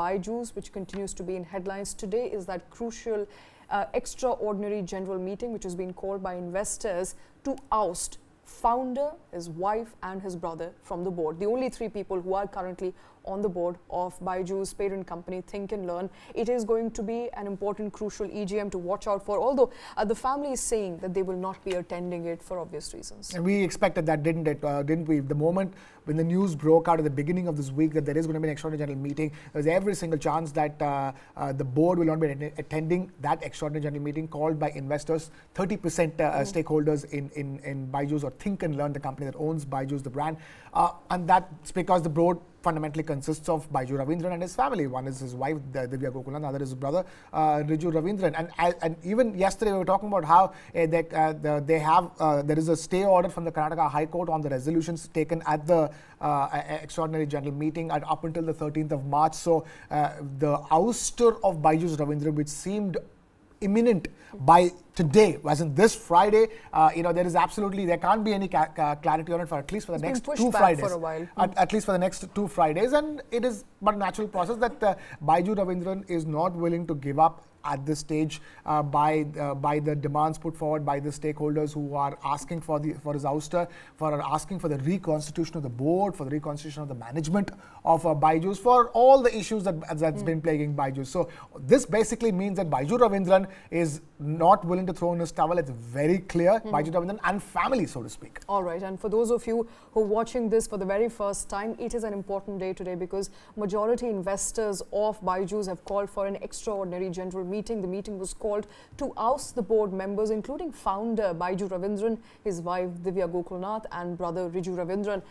Byju's, which continues to be in headlines today, is that crucial extraordinary general meeting which has been called by investors to oust founder, his wife and his brother from the board. The only three people who are currently on the board of Byju's parent company, Think and Learn. It is going to be an important, crucial EGM to watch out for, although the family is saying that they will not be attending it for obvious reasons. And we expected that, didn't we? The moment when the news broke out at the beginning of this week that there is going to be an extraordinary general meeting, there's every single chance that the board will not be attending that extraordinary general meeting called by investors, 30% stakeholders in Byju's, or Think and Learn, the company that owns Byju's, the brand. And that's because the board fundamentally consists of Byju Raveendran and his family. One is his wife, Divya Gokulan, the other is his brother, Byju Raveendran. And even yesterday we were talking about how there is a stay order from the Karnataka High Court on the resolutions taken at the extraordinary general meeting up until the 13th of March. So the ouster of Byju Raveendran, which seemed imminent by today, as in this Friday, there can't be any clarity on it for at least for the next 2 Fridays. For a while. At least for the next 2 Fridays, and it is but a natural process that Byju Raveendran is not willing to give up at this stage by the demands put forward by the stakeholders who are asking for his ouster, asking for the reconstitution of the board, for the reconstitution of the management of Byju's, for all the issues that's been plaguing Byju's. So this basically means that Byju Raveendran is not willing to throw in his towel. It's very clear. Byju Raveendran and family, so to speak. All right, and for those of you who are watching this for the very first time, it is an important day today because majority investors of Byju's have called for an extraordinary general meeting. The meeting was called to oust the board members, including founder Byju Raveendran, his wife Divya Gokulnath and brother Byju Raveendran.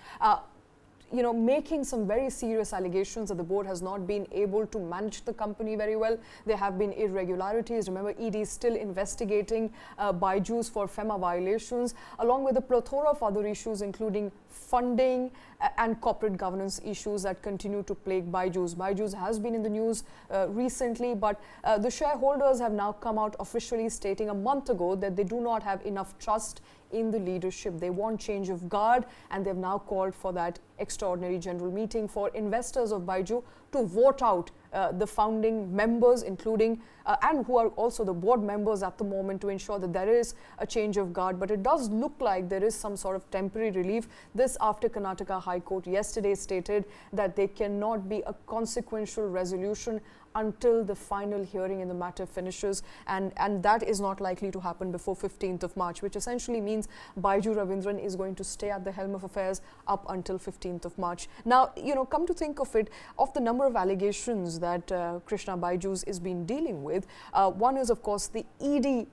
Making some very serious allegations that the board has not been able to manage the company very well. There have been irregularities. Remember, ED is still investigating Byju's for FEMA violations, along with a plethora of other issues, including funding and corporate governance issues that continue to plague Byju's. Byju's has been in the news recently, but the shareholders have now come out officially stating a month ago that they do not have enough trust in the leadership. They want change of guard, and they've now called for that extraordinary general meeting for investors of Byju to vote out the founding members, including and who are also the board members at the moment, to ensure that there is a change of guard. But it does look like there is some sort of temporary relief. This after Karnataka High Court yesterday stated that there cannot be a consequential resolution until the final hearing in the matter finishes, and that is not likely to happen before 15th of March, which essentially means Byju Raveendran is going to stay at the helm of affairs up until 15th of March. Now, come to think of it, of the number of allegations that Krishna Byju's is been dealing with, one is of course the ED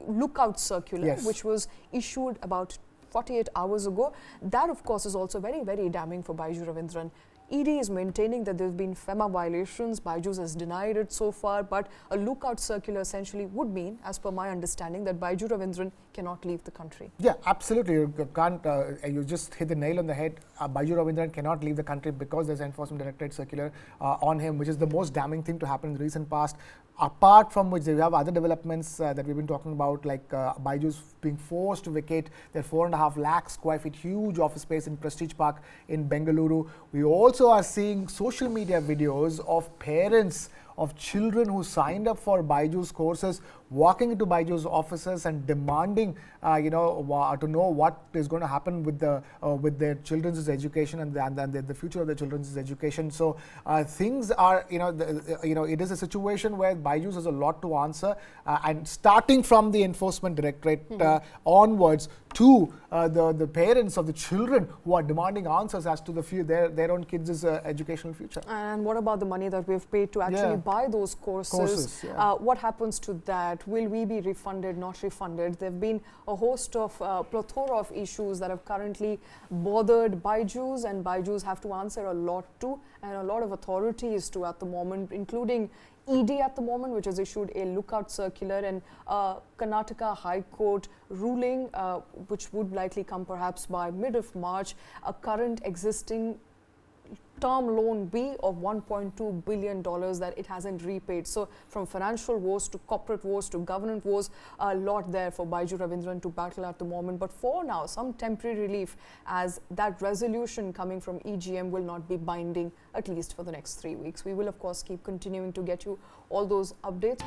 lookout circular, yes, which was issued about 48 hours ago. That of course is also very, very damning for Byju Raveendran. ED is maintaining that there have been FEMA violations. Byju's has denied it so far, but a lookout circular essentially would mean, as per my understanding, that Byju Raveendran cannot leave the country. Yeah, absolutely. You can't. You just hit the nail on the head. Byju Raveendran cannot leave the country because there's an enforcement directorate circular on him, which is the most damning thing to happen in the recent past. Apart from which, we have other developments that we've been talking about, like Byju's being forced to vacate their 4.5 lakh square feet huge office space in Prestige Park in Bengaluru. We also are seeing social media videos of parents of children who signed up for Byju's courses walking into Byju's offices and demanding, to know what is going to happen with their children's education and the future of their children's education. So things are, it is a situation where Byju's has a lot to answer, and starting from the enforcement directorate onwards to the parents of the children who are demanding answers as to their own kids' educational future. And what about the money that we've paid to actually buy those courses? What happens to that? Will we be refunded, not refunded? There have been a host of plethora of issues that have currently bothered Byju's, and Byju's have to answer a lot to, and a lot of authorities too at the moment, including ED at the moment, which has issued a lookout circular, and Karnataka High Court ruling, which would likely come perhaps by mid of March. A current existing Term Loan B of $1.2 billion that it hasn't repaid. So from financial woes to corporate woes to government woes, a lot there for Byju Raveendran to battle at the moment. But for now, some temporary relief, as that resolution coming from EGM will not be binding, at least for the next 3 weeks. We will, of course, keep continuing to get you all those updates.